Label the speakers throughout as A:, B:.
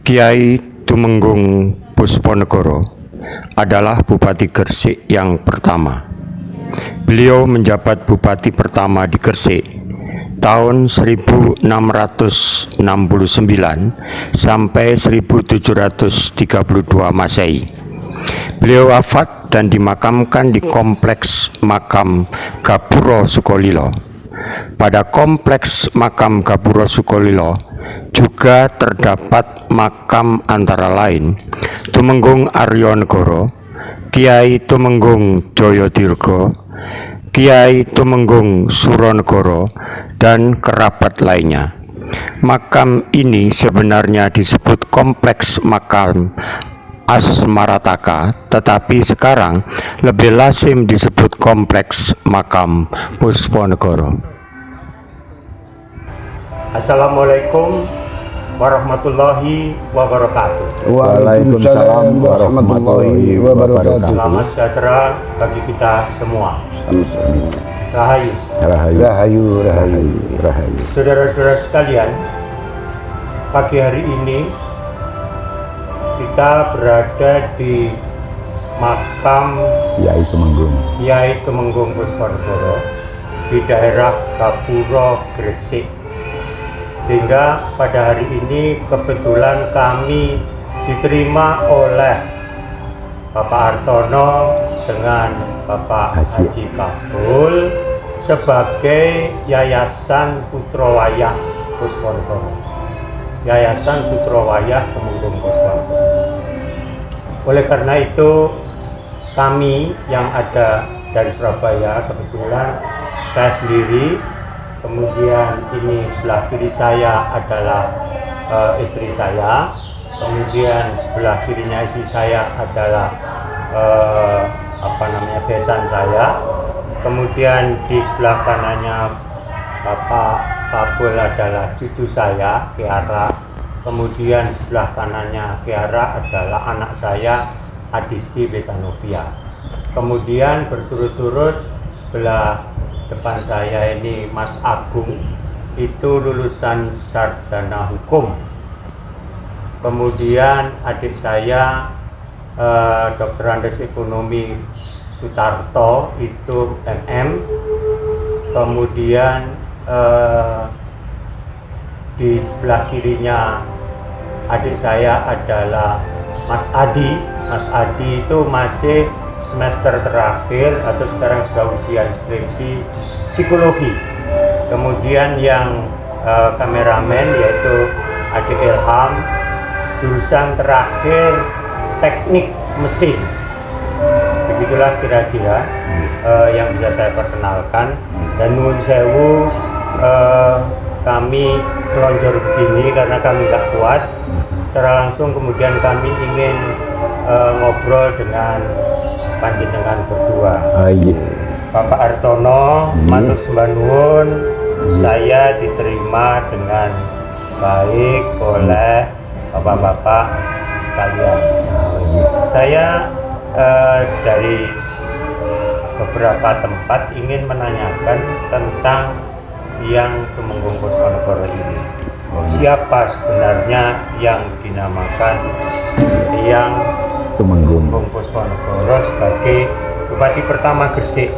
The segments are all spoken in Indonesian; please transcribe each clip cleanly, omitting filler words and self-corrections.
A: Kiai Tumenggung Pusponegoro adalah Bupati Gresik yang pertama. Beliau menjabat Bupati pertama di Gresik tahun 1669 sampai 1732 Masehi. Beliau wafat dan dimakamkan di Kompleks Makam Gapuro Sukolilo. Pada Kompleks Makam Gapuro Sukolilo juga terdapat makam antara lain Tumenggung Aryonegoro, Kiai Tumenggung Joyodirgo, Kiai Tumenggung Suronegoro, dan kerabat lainnya. Makam ini sebenarnya disebut Kompleks Makam Asmarataka, tetapi sekarang lebih lazim disebut Kompleks Makam Pusponegoro. Assalamualaikum warahmatullahi wabarakatuh.
B: Waalaikumsalam warahmatullahi wabarakatuh.
A: Selamat sejahtera bagi kita semua. Rahayu.
B: Rahayu, rahayu, rahayu.
A: Saudara-saudara sekalian, pagi hari ini kita berada di makam Kiai Tumenggung Pusponegoro di daerah Gapuro, Gresik. Sehingga pada hari ini kebetulan kami diterima oleh Bapak Artono dengan Bapak Haji Kabul sebagai Yayasan Putrowayah Pusponegoro. Yayasan Putrowayah Tumenggung Pusponegoro. Oleh karena itu kami yang ada dari Surabaya, kebetulan saya sendiri, kemudian ini sebelah kiri saya adalah istri saya, kemudian sebelah kirinya istri saya adalah besan saya, kemudian di sebelah kanannya Bapak Kabul adalah cucu saya, Kiara, kemudian sebelah kanannya Kiara adalah anak saya, Adisti Betanovia. Kemudian berturut-turut sebelah depan saya ini Mas Agung, itu lulusan sarjana hukum. Kemudian adik saya Dr. Andes Ekonomi Sutarto, itu MM. Kemudian di sebelah kirinya adik saya adalah Mas Adi. Mas Adi itu masih semester terakhir atau sekarang sudah ujian skripsi psikologi. Kemudian yang kameramen yaitu Adik Ilham, jurusan terakhir teknik mesin. Begitulah kira-kira yang bisa saya perkenalkan. Dan nuwun sewu, kami selonjor begini karena kami nggak kuat secara langsung. Kemudian kami ingin ngobrol dengan panjenengan berdua. Bapak Artono, matur sembah nuwun, saya diterima dengan baik oleh bapak-bapak sekalian. Saya dari beberapa tempat ingin menanyakan tentang yang Tumenggung Pusponegoro ini. Siapa sebenarnya yang dinamakan yang Tumenggung Pusponegoro sebagai Bupati pertama Gresik?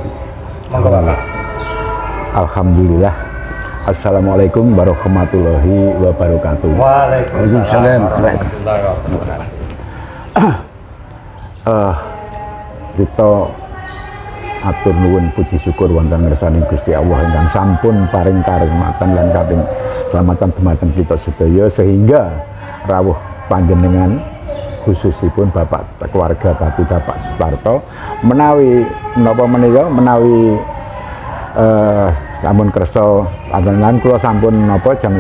A: Monggo Bapak.
B: Alhamdulillah. Assalamualaikum warahmatullahi wabarakatuh.
A: Waalaikumsalam warahmatullahi wabarakatuh.
B: Kita atur nuwun puji syukur wonten ngersani Gusti Allah ingkang sampun paring karahmatan lan kaping selamatan dumateng kita sedaya, sehingga rawuh panjenengan khususipun Bapak keluarga Pati Bapak Suparto menawi menapa menika menawi sampun kersa panjenengan kula sampun napa jam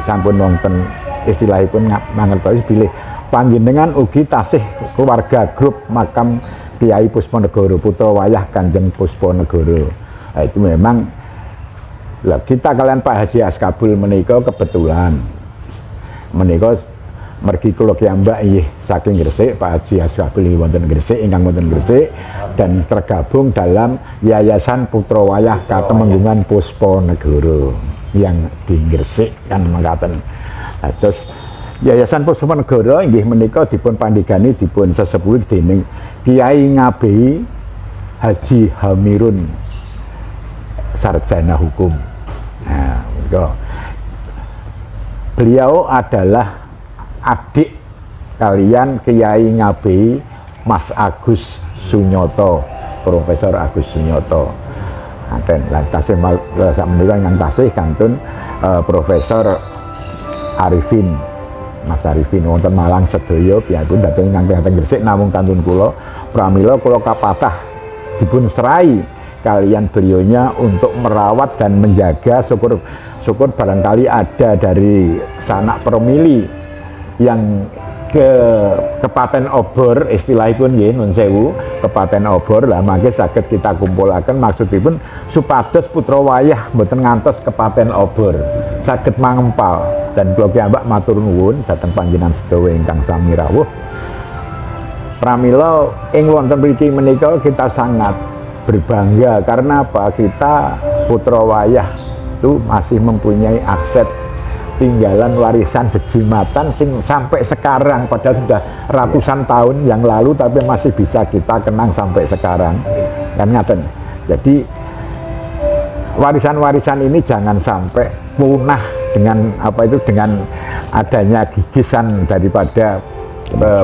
B: sampun wonten istilahipun mangertosi bilih panjenengan ugi tasih keluarga grup makam Kiai Pusponegoro, Putrowayah Kanjeng Pusponegoro. Nah, itu memang kita kalian Pak Haji Askabul menika kebetulan menika mergi kula piyambak inggih saking Gresik, Pak Haji Askabul wonten Gresik, ingkang wonten Gresik, dan tergabung dalam Yayasan Putrowayah Katemenggungan Pusponegoro yang di Gresik kan mengatakan. Nah, terus Yayasan Pusponegoro inggih menika dipun pandhigani dipun sesepuh dening Kiai Ngabei Haji Hamirun sarjana hukum. Nah, beliau adalah adik kalian Kiai Ngabei Mas Agus Sunyoto, Profesor Agus Sunyoto. Ngaten lan tasih sakmenika ingkang tasih kantun Profesor Arifin, Mas Arifin wonten Malang sedaya piyambak dhateng ingkang teng Gresik namung kantun kula pramila kula kapatah dipun serai kalian beliaunya untuk merawat dan menjaga, syukur barangkali ada dari sanak permili yang ke Kepaten Obor istilahipun nggih nun sewu Kepaten Obor lah mangke saged kita kumpulaken maksudipun supados putra wayah mboten ngantos Kepaten Obor saged mangempal dan kula piyambak matur nuwun dhateng panjenengan sedaya ingkang sami rawuh pramila ing wonten mriki menika kita sangat berbangga karena apa kita putra wayah itu masih mempunyai aset tinggalan warisan jejimatan sing sampai sekarang padahal sudah ratusan tahun yang lalu tapi masih bisa kita kenang sampai sekarang kan ngaten. Jadi warisan-warisan ini jangan sampai punah dengan apa itu dengan adanya gigisan daripada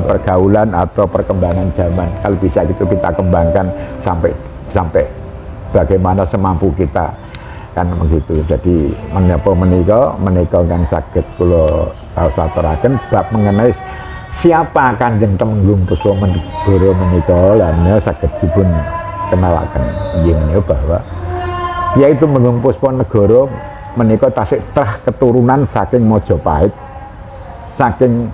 B: pergaulan atau perkembangan zaman. Kalau bisa gitu kita kembangkan sampai bagaimana semampu kita kan begitu. Jadi menapa menika kang saged kula saturaken bab mengenai siapa Kanjeng Temenggung Pusponegoro menika lan saged dipun kenalaken inggih menika bahwa yaitu Temenggung Pusponegoro menika tasih trah keturunan saking Majapahit saking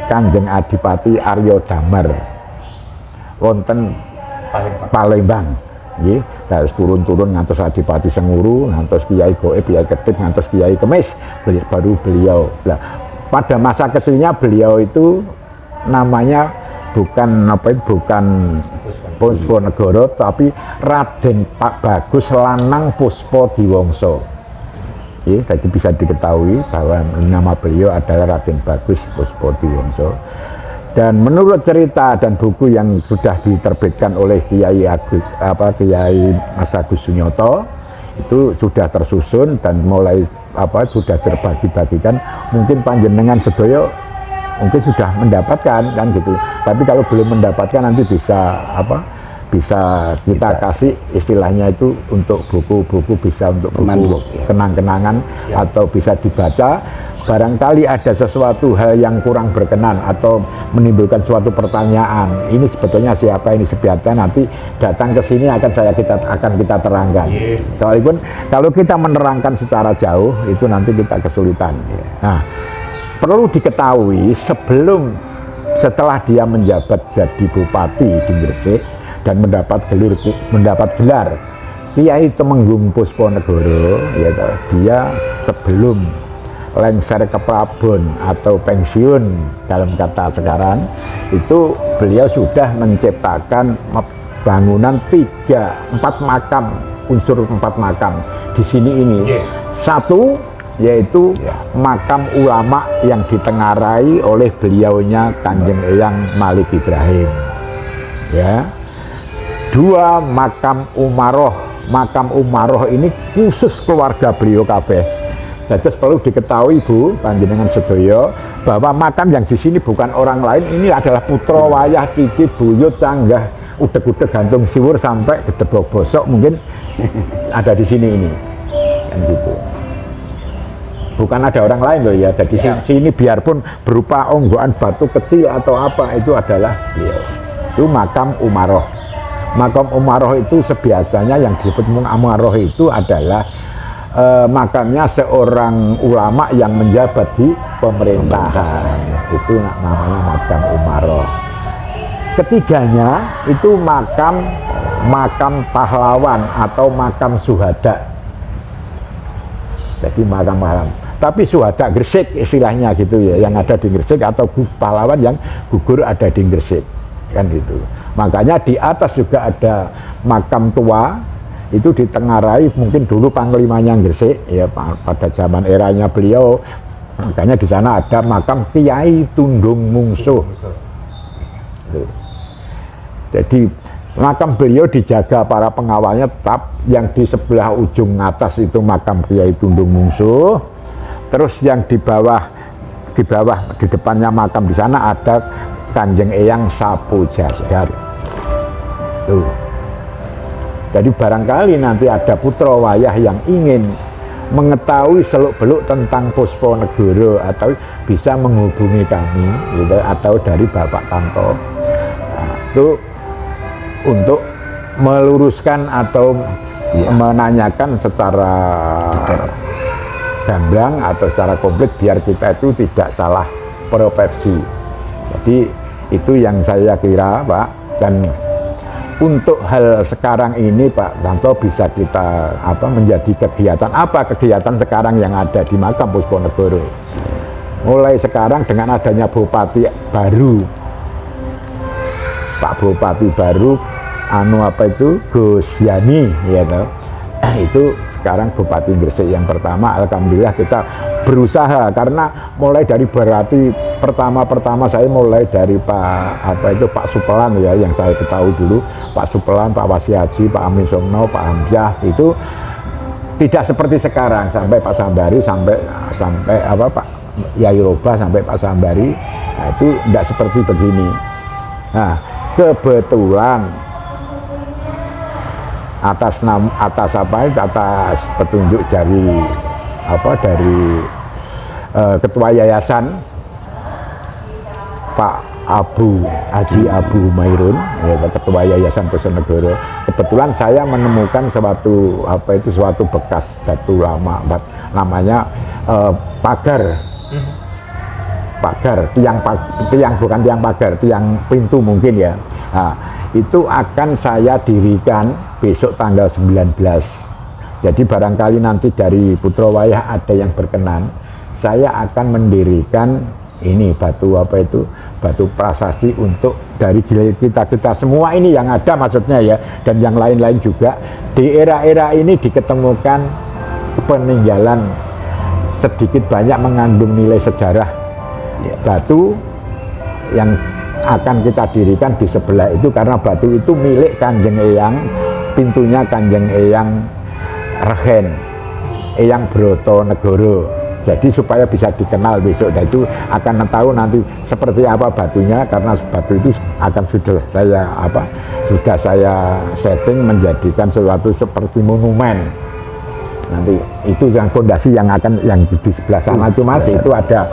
B: Kanjeng Adipati Arya Damar wonten Palembang. Nggih, terus turun-turun ngantos Adipati Senguru, ngantos Kiai Goib, Kiai Kedit, ngantos Kiai Kemis, baru beliau. Nah, pada masa kecilnya beliau itu namanya bukan Pusponegoro, tapi Raden Pak Bagus Lanang Puspodiwangsa. Jadi bisa diketahui bahwa nama beliau adalah Raden Bagus Puspodiwangsa. Dan menurut cerita dan buku yang sudah diterbitkan oleh Kiai Mas Agus Sunyoto itu sudah tersusun dan mulai sudah terbagi-bagikan. Mungkin panjenengan sedaya mungkin sudah mendapatkan kan gitu. Tapi kalau belum mendapatkan nanti bisa kita kasih istilahnya itu untuk buku-buku bisa untuk buku kenang-kenangan atau bisa dibaca. Barangkali ada sesuatu hal yang kurang berkenan atau menimbulkan suatu pertanyaan, ini sebetulnya siapa, ini sebiatnya, nanti datang ke sini akan kita terangkan. Soalipun kalau kita menerangkan secara jauh itu nanti kita kesulitan. Nah, perlu diketahui setelah dia menjabat jadi bupati di Gresik dan mendapat gelar Kiai Temenggung Pusponegoro, ya, dia sebelum lengser ke Prabon atau pensiun dalam kata sekarang itu beliau sudah menciptakan bangunan 4 makam, unsur 4 makam di sini ini. Satu yaitu makam ulama yang ditengarai oleh beliaunya Kanjeng Eyang Malik Ibrahim. Ya. 2 makam umaroh. Makam umaroh ini khusus keluarga beliau kabeh. Jadi perlu diketahui Bu, panjenengan sedaya bahwa makam yang di sini bukan orang lain, ini adalah putra wayah, cici, buyut, canggah, udeg-udeg, gantung siwur sampai gedebok bosok mungkin ada di sini ini, kan gitu. Bukan ada orang lain loh ya. Jadi sini biarpun berupa onggokan batu kecil atau apa itu adalah beliau. Itu makam umaroh. Makam umaroh itu sebiasanya yang disebut umaroh itu adalah makamnya seorang ulama yang menjabat di pemerintahan, itu namanya makam umaroh. Ketiganya itu makam pahlawan atau makam suhada. Jadi makam pahlawan. Tapi suhada Gresik istilahnya gitu ya, yang ada di Gresik atau pahlawan yang gugur ada di Gresik, kan gitu. Makanya di atas juga ada makam tua. Itu ditengarai mungkin dulu panglimanya Gresik ya pada zaman eranya beliau Makanya di sana ada makam Kiai Tundung Mungsuh. Jadi makam beliau dijaga para pengawalnya tetap. Yang di sebelah ujung atas itu makam Kiai Tundung Mungsuh. Terus yang di bawah di depannya makam di sana ada Kanjeng Eyang Sapu Jagar. Tuh. Jadi barangkali nanti ada putra wayah yang ingin mengetahui seluk-beluk tentang Pusponegoro atau bisa menghubungi kami gitu, atau dari Bapak Tanto. Nah, itu untuk meluruskan atau menanyakan secara gamblang atau secara komplit biar kita itu tidak salah persepsi. Jadi itu yang saya kira, Pak. Dan untuk hal sekarang ini Pak Tanto bisa kita menjadi kegiatan kegiatan sekarang yang ada di makam Pusponegoro. Mulai sekarang dengan adanya Bupati baru, Pak Bupati baru Gus Yani ya toh. Itu sekarang Bupati Gresik yang pertama, alhamdulillah kita berusaha karena mulai dari berarti pertama saya mulai dari Pak Supelan ya, yang saya ketahui dulu Pak Supelan, Pak Wasiaji, Pak Amin Somno, Pak Hamzah, itu tidak seperti sekarang sampai Pak Sambari sampai Pak Yai Roba sampai Pak Sambari. Nah, itu tidak seperti begini. Nah, kebetulan atas petunjuk dari ketua yayasan Pak Haji Abu Mairun ya, ketua yayasan Pusponegoro. Kebetulan saya menemukan suatu bekas batu lama, namanya pagar tiang pintu mungkin ya. Nah, itu akan saya dirikan besok tanggal 19. Jadi barangkali nanti dari Putra Wayah ada yang berkenan, saya akan mendirikan ini batu prasasti untuk dari kita semua ini yang ada maksudnya ya, dan yang lain-lain juga. Di era-era ini diketemukan peninggalan sedikit banyak mengandung nilai sejarah batu yang akan kita dirikan di sebelah itu, karena batu itu milik Kanjeng Eyang, pintunya Kanjeng Eyang Rehen, Eyang Brotonegoro. Jadi supaya bisa dikenal besok, dan itu akan tahu nanti seperti apa batunya, karena batu itu akan sudah saya setting menjadikan sesuatu seperti monumen. Nanti itu yang fondasi yang di sebelah sana itu Mas, itu ada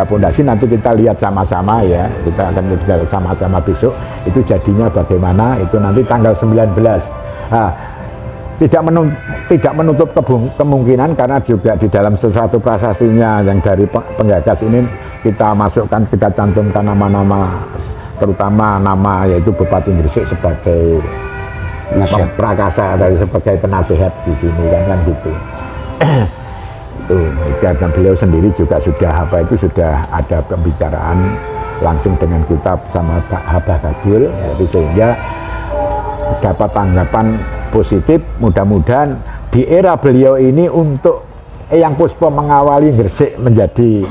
B: fondasi, nanti kita lihat sama-sama ya, kita akan lihat sama-sama besok itu jadinya bagaimana, itu nanti tanggal 19. Nah, tidak menutup kemungkinan, karena juga di dalam sesuatu prasastinya yang dari penggagas ini kita masukkan, kita cantumkan nama-nama, terutama nama yaitu Bupati Gresik sebagai prakasa dari sebagai penasihat di sini kan gitu. Itu dan beliau sendiri juga sudah ada pembicaraan langsung dengan kita sama Pak Habah Kabul, jadi sehingga dapat tanggapan positif. Mudah-mudahan di era beliau ini untuk Eyang Puspo mengawali Gresik menjadi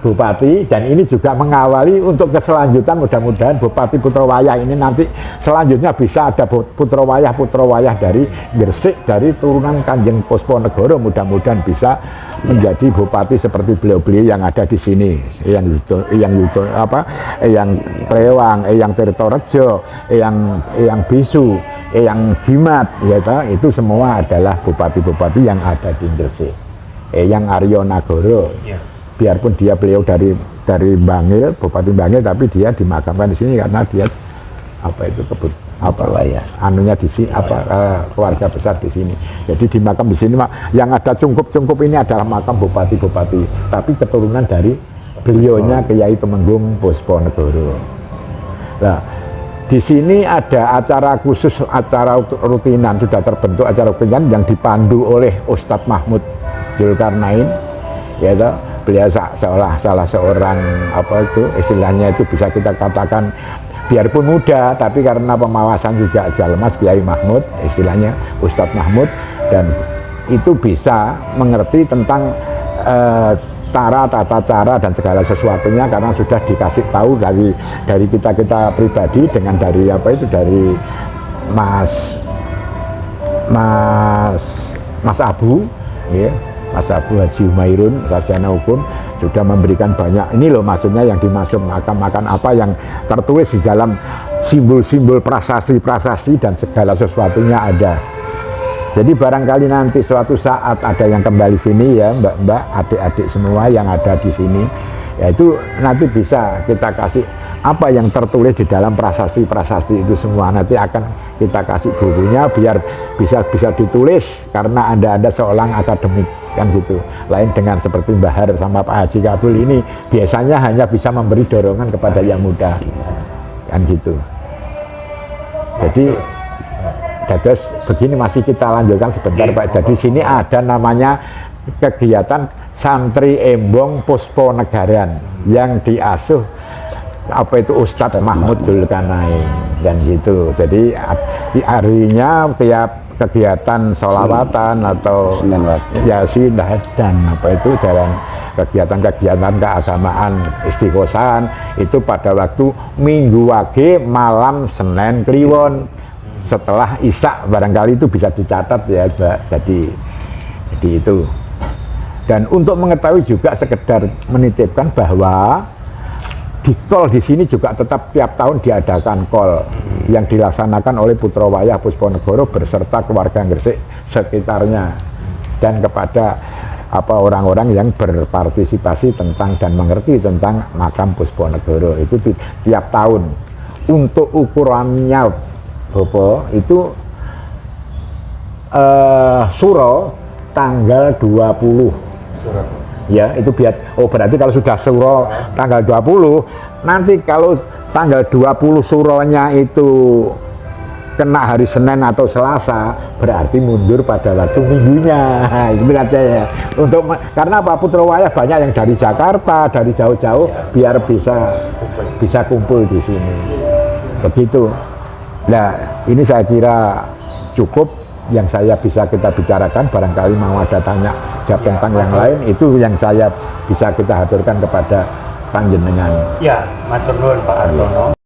B: bupati, dan ini juga mengawali untuk keselanjutan. Mudah-mudahan Bupati Putra Wayah ini nanti selanjutnya bisa ada putra wayah dari Gresik, dari turunan Kanjeng Pusponegoro, mudah-mudahan bisa menjadi bupati seperti beliau-beliau yang ada di sini, Eyang Klewang, Eyang Tirtorejo, Eyang Bisu, Eyang Jimat, itu semua adalah bupati-bupati yang ada di Gresik. Eyang Aryo Nagoro, biarpun beliau dari Bangil, Bupati Bangil, tapi dia dimakamkan di sini karena dia anunya di sini, keluarga besar di sini. Jadi dimakam di sini, yang ada cungkup-cungkup ini adalah makam bupati-bupati, tapi keturunan dari beliaunya Kiai Tumenggung Pusponegoro. Nah, di sini ada acara khusus, acara rutinan, sudah terbentuk acara rutinan yang dipandu oleh Ustadz Mahmud Zulkarnain, yaitu beliau salah seorang istilahnya itu bisa kita katakan biarpun muda, tapi karena pemawasan juga jalmas Kiai Mahmud, istilahnya Ustadz Mahmud, dan itu bisa mengerti tentang tata cara dan segala sesuatunya, karena sudah dikasih tahu dari kita pribadi dengan dari apa itu, dari Mas Abu, ya, Mas Abu Haji Humairun, sarjana hukum, sudah memberikan banyak. Ini loh maksudnya yang dimaksud makam apa yang tertulis di dalam simbol-simbol prasasti dan segala sesuatunya ada. Jadi barangkali nanti suatu saat ada yang kembali sini ya, mbak-mbak, adik-adik semua yang ada di sini, yaitu nanti bisa kita kasih apa yang tertulis di dalam prasasti itu semua, nanti akan kita kasih bukunya biar bisa ditulis, karena ada seorang akademik kan gitu. Lain dengan seperti Mbah Har sama Pak Haji Kabul ini biasanya hanya bisa memberi dorongan kepada yang muda kan gitu. Jadi terus begini, masih kita lanjutkan sebentar Pak. Jadi sini ada namanya kegiatan Santri Embong Pusponegaran yang diasuh apa itu Ustadz Mahmud Zulkarnain dan gitu. Jadi harinya tiap kegiatan sholawatan atau yasin dan apa itu dalam kegiatan keagamaan istighosahan itu pada waktu Minggu Wage malam Senin Kliwon setelah Isya, barangkali itu bisa dicatat ya Mbak. Jadi itu. Dan untuk mengetahui juga sekedar menitipkan bahwa di kol di sini juga tetap tiap tahun diadakan kol yang dilaksanakan oleh Putra Wayah Pusponegoro beserta keluarga Gresik sekitarnya, dan kepada apa orang-orang yang berpartisipasi tentang dan mengerti tentang makam Pusponegoro itu tiap tahun. Untuk ukurannya Bapak itu suro tanggal 20 ya, itu biar berarti kalau sudah suro tanggal 20, nanti kalau tanggal 20 suronya itu kena hari Senin atau Selasa, berarti mundur pada waktu minggunya. Itu aja ya. Karena Pak Putra Wayah banyak yang dari Jakarta, dari jauh-jauh, biar bisa kumpul di sini. Begitu. Nah, ini saya kira cukup yang saya bisa kita bicarakan. Barangkali mau ada tanya jawab tentang yang lain, itu yang saya bisa kita haturkan kepada panjenengan.
A: Ya, matur nuwun Pak Hartono.